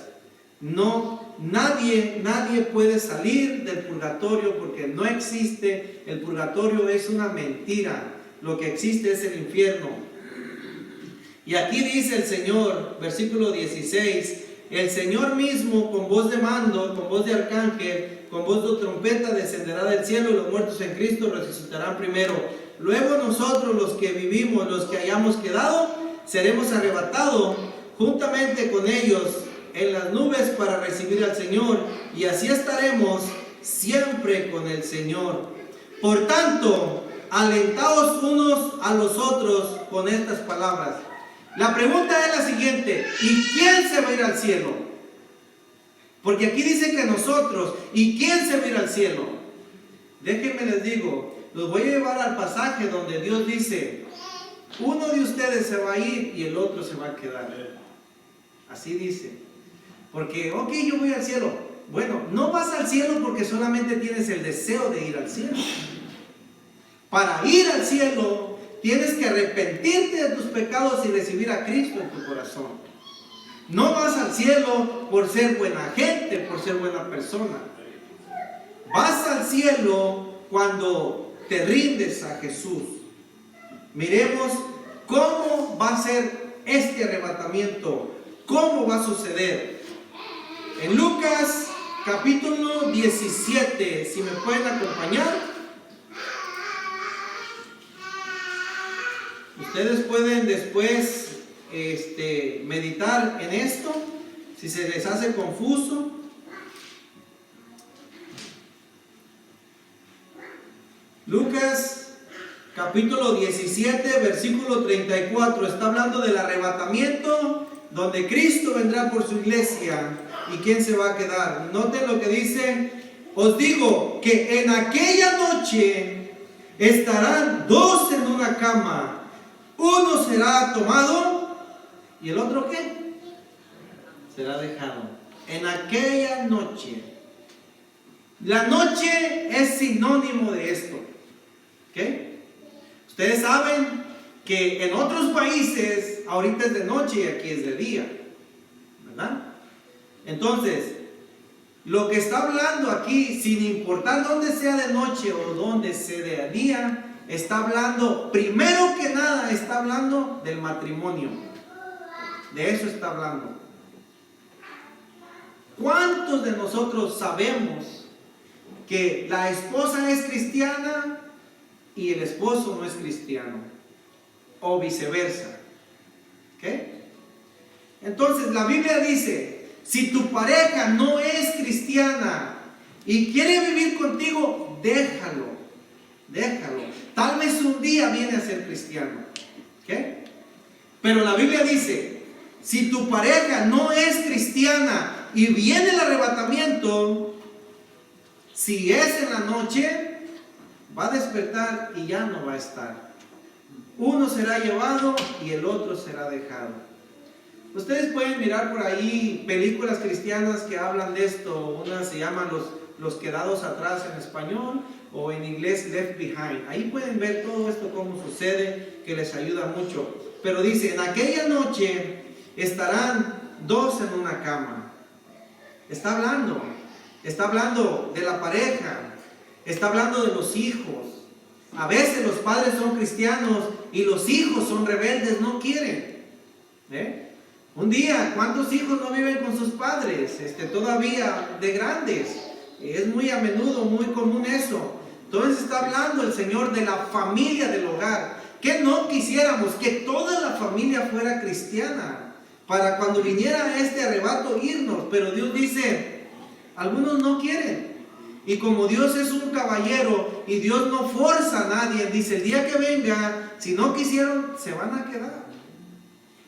No, nadie puede salir del purgatorio porque no existe. El purgatorio es una mentira. Lo que existe es el infierno. Y aquí dice el Señor, versículo 16, el Señor mismo con voz de mando, con voz de arcángel, con voz de trompeta descenderá del cielo, y los muertos en Cristo resucitarán primero. Luego nosotros, los que vivimos, los que hayamos quedado, seremos arrebatados juntamente con ellos en las nubes para recibir al Señor, y así estaremos siempre con el Señor. Por tanto, alentaos unos a los otros con estas palabras. La pregunta es la siguiente: ¿y quién se va a ir al cielo? Porque aquí dice que nosotros, ¿y quién se va a ir al cielo? Déjenme les digo, los voy a llevar al pasaje donde Dios dice, uno de ustedes se va a ir y el otro se va a quedar. Así dice. Porque, ok, yo voy al cielo. Bueno, no vas al cielo porque solamente tienes el deseo de ir al cielo. Para ir al cielo, tienes que arrepentirte de tus pecados y recibir a Cristo en tu corazón. No vas al cielo por ser buena gente, por ser buena persona. Vas al cielo cuando te rindes a Jesús. Miremos cómo va a ser este arrebatamiento, cómo va a suceder. En Lucas capítulo 17, si me pueden acompañar. Ustedes pueden después meditar en esto, si se les hace confuso. Lucas capítulo 17, versículo 34, está hablando del arrebatamiento, donde Cristo vendrá por su iglesia. ¿Y quién se va a quedar? Noten lo que dice: os digo que en aquella noche estarán dos en una cama, uno será tomado y el otro ¿qué? Será dejado. En aquella noche. La noche es sinónimo de esto. ¿Okay? Ustedes saben que en otros países ahorita es de noche y aquí es de día, ¿verdad? Entonces, lo que está hablando aquí, sin importar dónde sea de noche o dónde sea de día, está hablando, primero que nada, está hablando del matrimonio. De eso está hablando. ¿Cuántos de nosotros sabemos que la esposa es cristiana y el esposo no es cristiano? O viceversa. ¿Okay? Entonces la Biblia dice, si tu pareja no es cristiana y quiere vivir contigo, déjalo. Tal vez un día viene a ser cristiano. ¿Okay? Pero la Biblia dice, si tu pareja no es cristiana y viene el arrebatamiento, si es en la noche, va a despertar y ya no va a estar. Uno será llevado y el otro será dejado. Ustedes pueden mirar por ahí películas cristianas que hablan de esto. Unas se llaman los quedados atrás en español, o en inglés Left Behind. Ahí pueden ver todo esto cómo sucede, que les ayuda mucho. Pero dice, en aquella noche estarán dos en una cama. Está hablando de la pareja, está hablando de los hijos. A veces los padres son cristianos y los hijos son rebeldes, no quieren. Un día, ¿cuántos hijos no viven con sus padres? Todavía de grandes. Es muy a menudo, muy común eso. Entonces está hablando el Señor de la familia del hogar. Que no quisiéramos que toda la familia fuera cristiana, para cuando viniera este arrebato irnos. Pero Dios dice, algunos no quieren. Y como Dios es un caballero y Dios no forza a nadie, dice, el día que venga, si no quisieron, se van a quedar.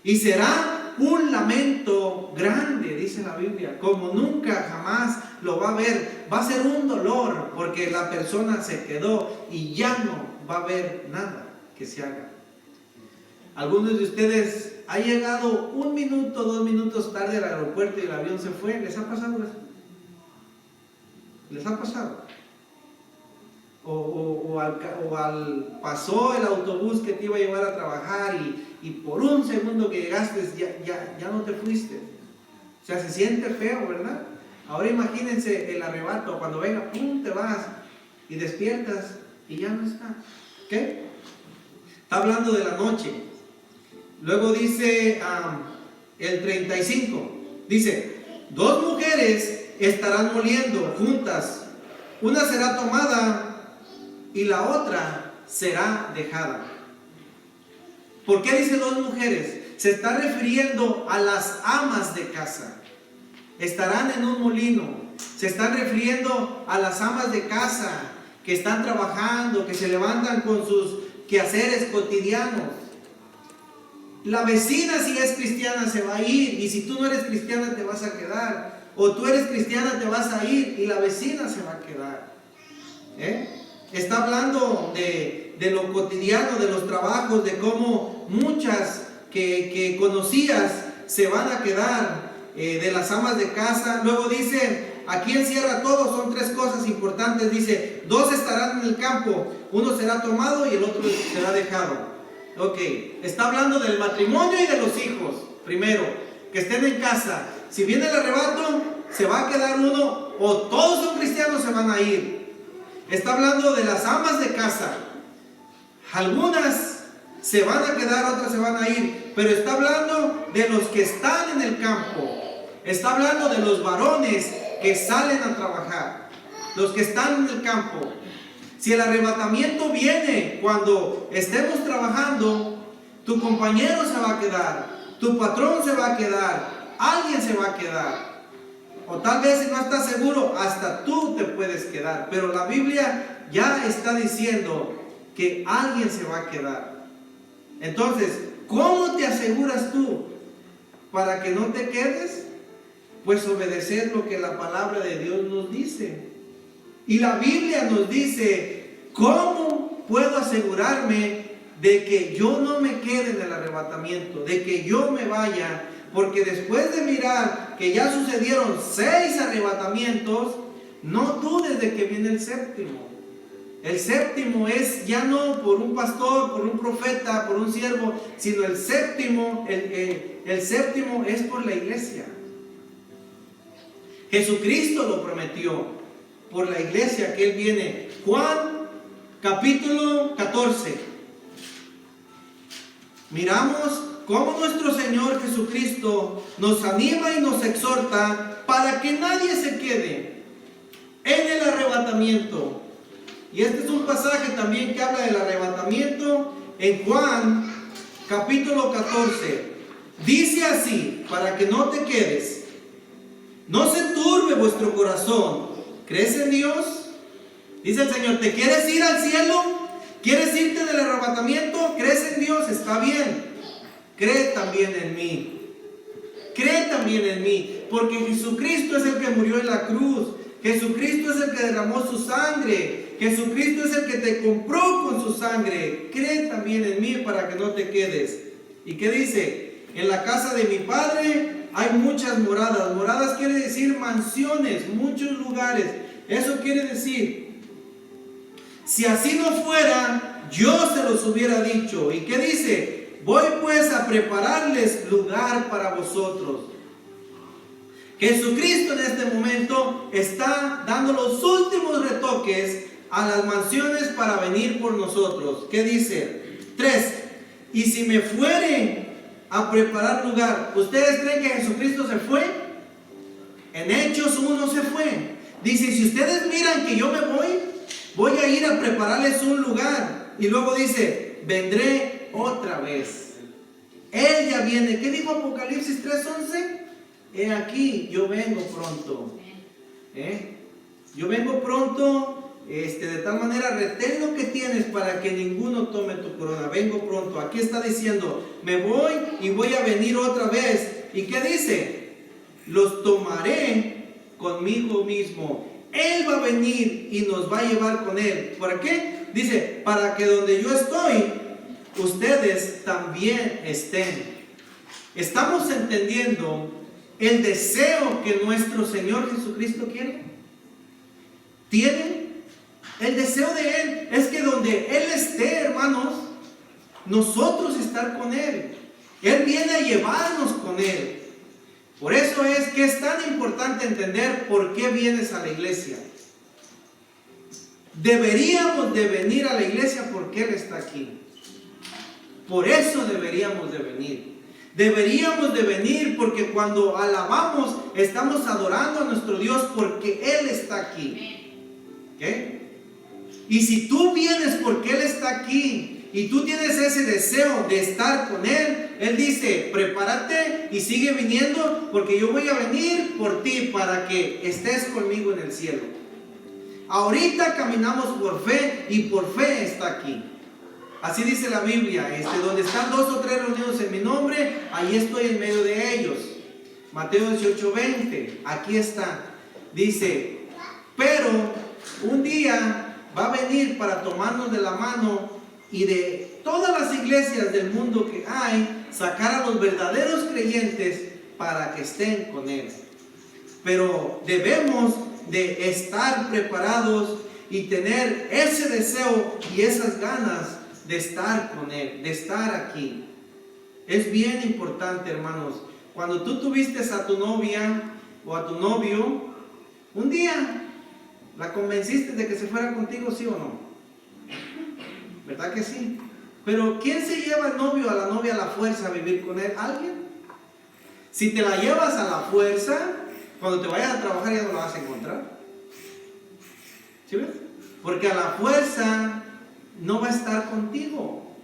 Y será un lamento grande, dice la Biblia, como nunca jamás lo va a haber. Va a ser un dolor porque la persona se quedó y ya no va a haber nada que se haga. Algunos de ustedes han llegado 1 minuto, 2 minutos tarde al aeropuerto y el avión se fue. ¿Les ha pasado eso? ¿Les ha pasado? Pasó el autobús que te iba a llevar a trabajar y por un segundo que llegaste ya no te fuiste. O sea, se siente feo, ¿verdad? Ahora imagínense el arrebato, cuando venga, ¡pum!, te vas y despiertas y ya no está. ¿Qué? Está hablando de la noche. Luego dice el 35, dice, 2 mujeres estarán moliendo juntas, una será tomada y la otra será dejada. ¿Por qué dice 2 mujeres? Se está refiriendo a las amas de casa. Estarán en un molino. Se están refiriendo a las amas de casa que están trabajando, que se levantan con sus quehaceres cotidianos. La vecina, si es cristiana, se va a ir, y si tú no eres cristiana te vas a quedar, o tú eres cristiana te vas a ir y la vecina se va a quedar. Está hablando de lo cotidiano, de los trabajos, de cómo muchas que conocías se van a quedar, de las amas de casa. Luego dice, aquí encierra todo, son tres cosas importantes. Dice, dos estarán en el campo, uno será tomado y el otro será dejado. Ok, está hablando del matrimonio y de los hijos. Primero, que estén en casa. Si viene el arrebato, se va a quedar uno, o todos son cristianos, se van a ir. Está hablando de las amas de casa. Algunas se van a quedar, otras se van a ir. Pero está hablando de los que están en el campo. Está hablando de los varones que salen a trabajar. Los que están en el campo. Si el arrebatamiento viene cuando estemos trabajando, tu compañero se va a quedar, tu patrón se va a quedar, alguien se va a quedar. O tal vez, si no estás seguro, hasta tú te puedes quedar. Pero la Biblia ya está diciendo que alguien se va a quedar. Entonces, ¿cómo te aseguras tú para que no te quedes? Pues obedecer lo que la palabra de Dios nos dice. Y la Biblia nos dice, ¿cómo puedo asegurarme de que yo no me quede en el arrebatamiento, de que yo me vaya? Porque después de mirar que ya sucedieron 6 arrebatamientos, no dudes de que viene el séptimo. El séptimo es ya no por un pastor, por un profeta, por un siervo, sino el séptimo es por la iglesia. Jesucristo lo prometió. Por la iglesia que Él viene. Juan capítulo 14. Miramos cómo nuestro Señor Jesucristo nos anima y nos exhorta para que nadie se quede en el arrebatamiento. Y este es un pasaje también que habla del arrebatamiento en Juan capítulo 14. Dice así, para que no te quedes: no se turbe vuestro corazón. ¿Crees en Dios? Dice el Señor, ¿te quieres ir al cielo? ¿Quieres irte del arrebatamiento? ¿Crees en Dios? Está bien. Cree también en mí. Cree también en mí. Porque Jesucristo es el que murió en la cruz. Jesucristo es el que derramó su sangre. Jesucristo es el que te compró con su sangre. Cree también en mí para que no te quedes. ¿Y qué dice? En la casa de mi Padre hay muchas moradas. Moradas quiere decir mansiones, muchos lugares. Eso quiere decir, si así no fuera, yo se los hubiera dicho. ¿Y qué dice? Voy pues a prepararles lugar para vosotros. Jesucristo en este momento está dando los últimos retoques a las mansiones para venir por nosotros. ¿Qué dice? 3. Y si me fuere a preparar lugar. ¿Ustedes creen que Jesucristo se fue? En Hechos 1 se fue. Dice, si ustedes miran que yo me voy a ir a prepararles un lugar. Y luego dice, vendré otra vez. Él ya viene. ¿Qué dijo Apocalipsis 3:11? He aquí, yo vengo pronto. Yo vengo pronto. De tal manera, retén lo que tienes para que ninguno tome tu corona. Vengo pronto. Aquí está diciendo, me voy y voy a venir otra vez. ¿Y qué dice? Los tomaré conmigo mismo. Él va a venir y nos va a llevar con Él. ¿Por qué? Dice, para que donde yo estoy, ustedes también estén. ¿Estamos entendiendo el deseo que nuestro Señor Jesucristo quiere? ¿Tiene? El deseo de Él es que donde Él esté, hermanos, nosotros estar con Él. Él viene a llevarnos con Él. Por eso es que es tan importante entender por qué vienes a la iglesia. Deberíamos de venir a la iglesia porque Él está aquí. Por eso deberíamos de venir. Deberíamos de venir porque cuando alabamos estamos adorando a nuestro Dios porque Él está aquí. ¿Ok? Y si tú vienes porque Él está aquí y tú tienes ese deseo de estar con Él, Él dice, prepárate y sigue viniendo porque yo voy a venir por ti para que estés conmigo en el cielo. Ahorita caminamos por fe y por fe está aquí. Así dice la Biblia, donde están 2 o 3 reunidos en mi nombre, ahí estoy en medio de ellos. Mateo 18:20, aquí está. Dice, pero un día va a venir para tomarnos de la mano y de todas las iglesias del mundo que hay, sacar a los verdaderos creyentes para que estén con Él. Pero debemos de estar preparados y tener ese deseo y esas ganas de estar con Él, de estar aquí. Es bien importante, hermanos. Cuando tú tuviste a tu novia o a tu novio, un día la convenciste de que se fuera contigo, ¿sí o no? ¿Verdad que sí? Pero ¿quién se lleva al novio o a la novia a la fuerza a vivir con él? ¿Alguien? Si te la llevas a la fuerza, cuando te vayas a trabajar ya no la vas a encontrar. ¿Sí ves? Porque a la fuerza no va a estar contigo.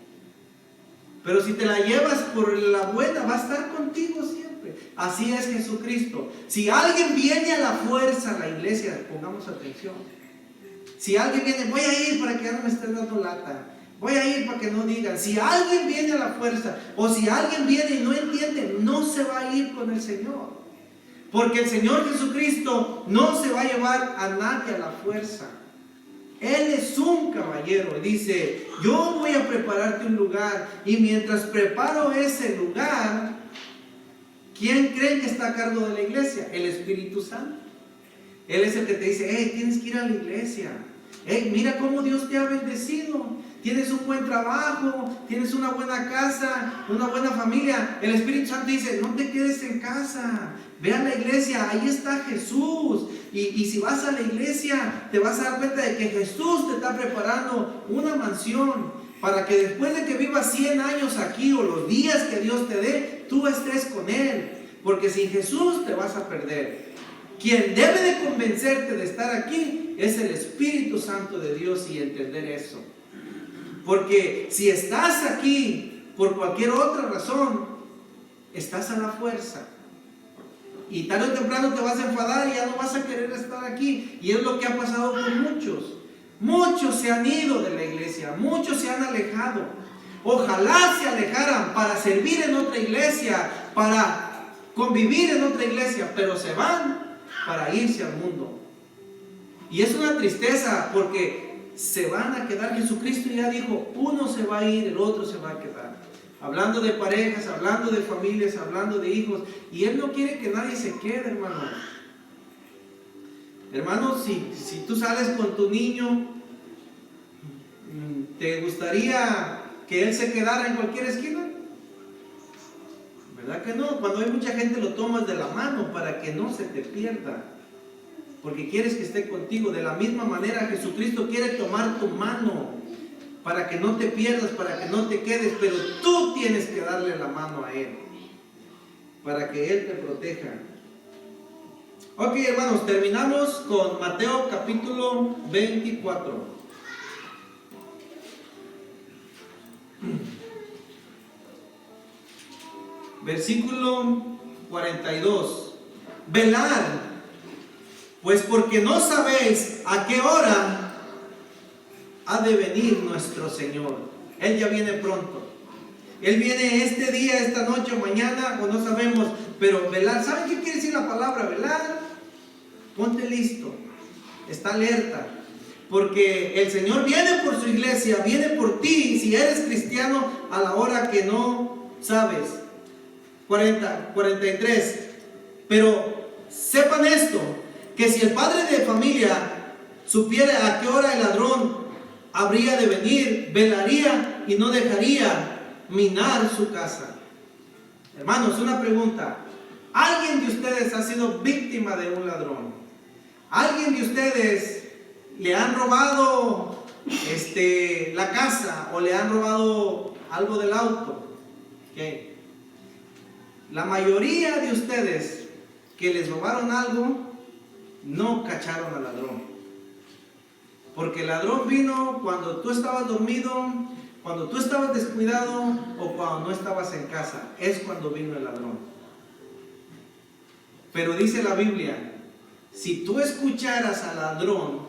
Pero si te la llevas por la buena, va a estar contigo siempre. Así es Jesucristo. Si alguien viene a la fuerza a la iglesia, pongamos atención. Si alguien viene, voy a ir para que ya no me estén dando lata. Voy a ir para que no digan. Si alguien viene a la fuerza, o si alguien viene y no entiende, no se va a ir con el Señor. Porque el Señor Jesucristo no se va a llevar a nadie a la fuerza. Él es un caballero y dice, yo voy a prepararte un lugar, y mientras preparo ese lugar, ¿quién creen que está a cargo de la iglesia? El Espíritu Santo. Él es el que te dice, hey, tienes que ir a la iglesia. Hey, mira cómo Dios te ha bendecido. Tienes un buen trabajo, tienes una buena casa, una buena familia. El Espíritu Santo dice, no te quedes en casa, ve a la iglesia, ahí está Jesús. Y si vas a la iglesia, te vas a dar cuenta de que Jesús te está preparando una mansión para que después de que vivas 100 años aquí, o los días que Dios te dé, tú estés con Él. Porque sin Jesús te vas a perder. Quien debe de convencerte de estar aquí es el Espíritu Santo de Dios, y entender eso. Porque si estás aquí por cualquier otra razón, estás a la fuerza. Y tarde o temprano te vas a enfadar y ya no vas a querer estar aquí. Y es lo que ha pasado con muchos. Muchos se han ido de la iglesia, muchos se han alejado. Ojalá se alejaran para servir en otra iglesia, para convivir en otra iglesia, pero se van para irse al mundo. Y es una tristeza porque se van a quedar. Jesucristo ya dijo, uno se va a ir, el otro se va a quedar. Hablando de parejas, hablando de familias, hablando de hijos. Y Él no quiere que nadie se quede, hermano. Hermano, si tú sales con tu niño, ¿te gustaría que él se quedara en cualquier esquina? ¿Verdad que no? Cuando hay mucha gente lo tomas de la mano para que no se te pierda, porque quieres que esté contigo. De la misma manera Jesucristo quiere tomar tu mano para que no te pierdas, para que no te quedes, pero tú tienes que darle la mano a Él para que Él te proteja. Ok, hermanos, terminamos con Mateo capítulo 24. Versículo 42. Velad, pues porque no sabéis a qué hora ha de venir nuestro Señor. Él ya viene pronto. Él viene este día, esta noche o mañana, o no sabemos. Pero velar, ¿saben qué quiere decir la palabra velar? Ponte listo, está alerta, porque el Señor viene por su iglesia, viene por ti, si eres cristiano, a la hora que no sabes. 43. Pero sepan esto, que si el padre de familia supiera a qué hora el ladrón habría de venir, velaría y no dejaría minar su casa. Hermanos, una pregunta. ¿Alguien de ustedes ha sido víctima de un ladrón? ¿Alguien de ustedes le han robado la casa o le han robado algo del auto? ¿Qué? La mayoría de ustedes que les robaron algo no cacharon al ladrón. Porque el ladrón vino cuando tú estabas dormido, cuando tú estabas descuidado o cuando no estabas en casa. Es cuando vino el ladrón. Pero dice la Biblia, si tú escucharas al ladrón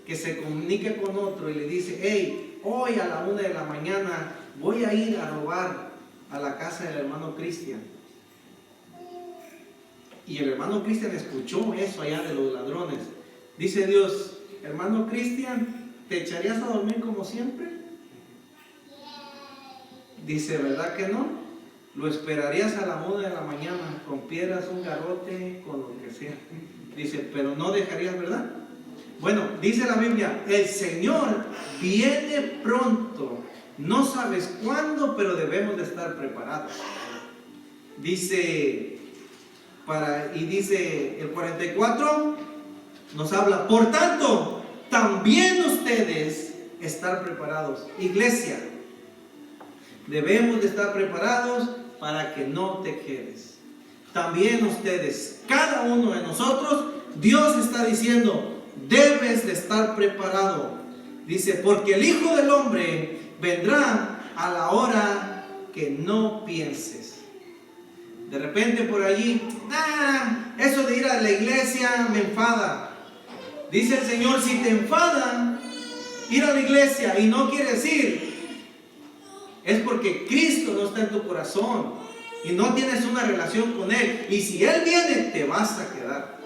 que se comunica con otro y le dice, hey, hoy a la 1 de la mañana voy a ir a robar a la casa del hermano Cristian. Y el hermano Cristian escuchó eso allá de los ladrones. Dice Dios, hermano Cristian, ¿te echarías a dormir como siempre? Dice, ¿verdad que no? Lo esperarías a la 1 de la mañana, rompieras un garrote, con lo que sea. Dice, pero no dejarías, ¿verdad? Bueno, dice la Biblia, el Señor viene pronto. No sabes cuándo, pero debemos de estar preparados. Dice, dice el 44, nos habla, por tanto, también ustedes estar preparados. Iglesia, debemos de estar preparados para que no te quedes. También ustedes, cada uno de nosotros, Dios está diciendo, debes de estar preparado. Dice, porque el Hijo del Hombre vendrá a la hora que no pienses. De repente por allí, eso de ir a la iglesia me enfada. Dice el Señor, si te enfada ir a la iglesia y no quieres ir, es porque Cristo no está en tu corazón y no tienes una relación con Él. Y si Él viene, te vas a quedar.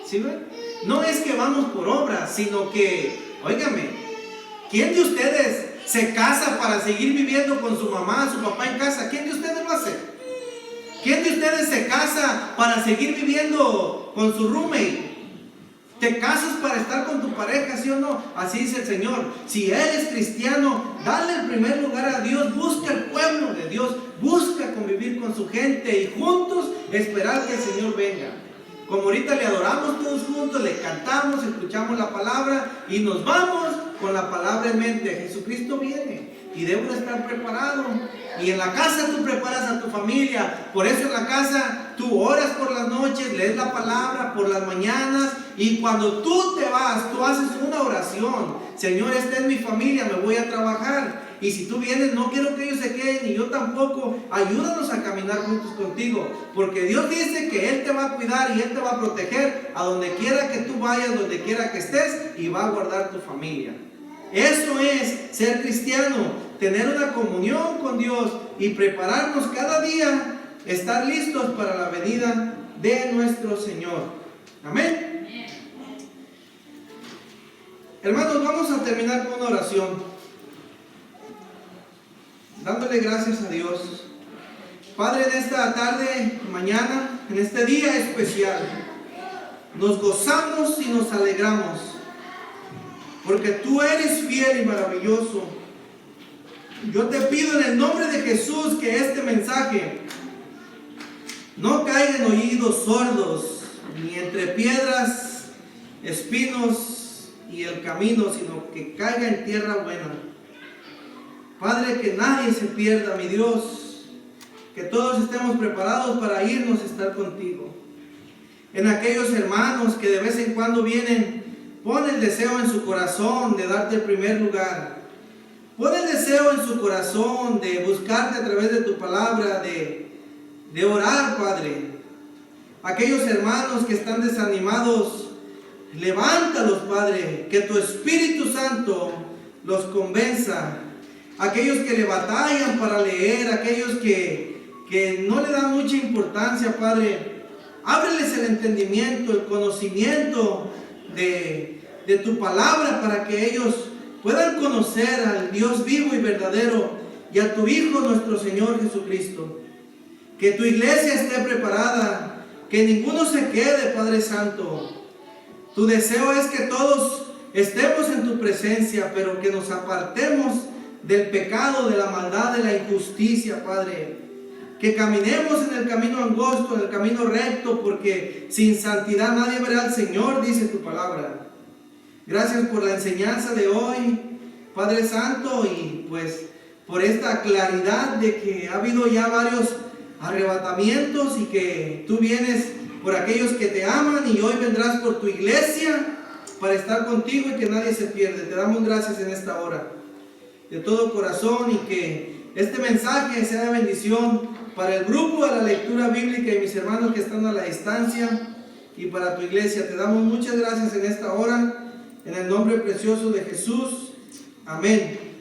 ¿Sí ven? No es que vamos por obra, sino que, óigame, ¿quién de ustedes se casa para seguir viviendo con su mamá, su papá en casa? ¿Quién de ustedes lo hace? ¿Quién de ustedes se casa para seguir viviendo con su roommate? ¿Te casas para estar con tu pareja, sí o no? Así dice el Señor. Si eres cristiano, dale el primer lugar a Dios. Busca el pueblo de Dios. Busca convivir con su gente y juntos esperar que el Señor venga. Como ahorita le adoramos todos juntos, le cantamos, escuchamos la palabra y nos vamos con la palabra en mente. Jesucristo viene y debemos estar preparados. Y en la casa tú preparas a tu familia. Por eso en la casa tú oras por las noches, lees la palabra por las mañanas. Y cuando tú te vas, tú haces una oración. Señor, esta es mi familia, me voy a trabajar. Y si tú vienes, no quiero que ellos se queden, y yo tampoco. Ayúdanos a caminar juntos contigo. Porque Dios dice que Él te va a cuidar y Él te va a proteger a donde quiera que tú vayas, donde quiera que estés, y va a guardar tu familia. Eso es ser cristiano, tener una comunión con Dios y prepararnos cada día, estar listos para la venida de nuestro Señor. Amén. Hermanos, vamos a terminar con una oración, dándole gracias a Dios. Padre, en esta tarde, mañana, en este día especial, nos gozamos y nos alegramos, porque tú eres fiel y maravilloso. Yo te pido en el nombre de Jesús que este mensaje no caiga en oídos sordos, ni entre piedras, espinos y el camino, sino que caiga en tierra buena. Padre, que nadie se pierda, mi Dios, que todos estemos preparados para irnos a estar contigo. En aquellos hermanos que de vez en cuando vienen, pon el deseo en su corazón de darte el primer lugar. Pon el deseo en su corazón de buscarte a través de tu palabra, de orar, Padre. Aquellos hermanos que están desanimados, levántalos, Padre, que tu Espíritu Santo los convenza. Aquellos que le batallan para leer, aquellos que no le dan mucha importancia, Padre, ábreles el entendimiento, el conocimiento de tu palabra, para que ellos puedan conocer al Dios vivo y verdadero y a tu Hijo, nuestro Señor Jesucristo. Que tu iglesia esté preparada, que ninguno se quede, Padre Santo. Tu deseo es que todos estemos en tu presencia, pero que nos apartemos del pecado, de la maldad, de la injusticia, Padre. Que caminemos en el camino angosto, en el camino recto, porque sin santidad nadie verá al Señor, dice tu palabra. Gracias por la enseñanza de hoy, Padre Santo, y pues por esta claridad de que ha habido ya varios arrebatamientos y que tú vienes por aquellos que te aman y hoy vendrás por tu iglesia para estar contigo y que nadie se pierde. Te damos gracias en esta hora de todo corazón, y que este mensaje sea de bendición para el grupo de la lectura bíblica y mis hermanos que están a la distancia, y para tu iglesia. Te damos muchas gracias en esta hora, en el nombre precioso de Jesús. Amén.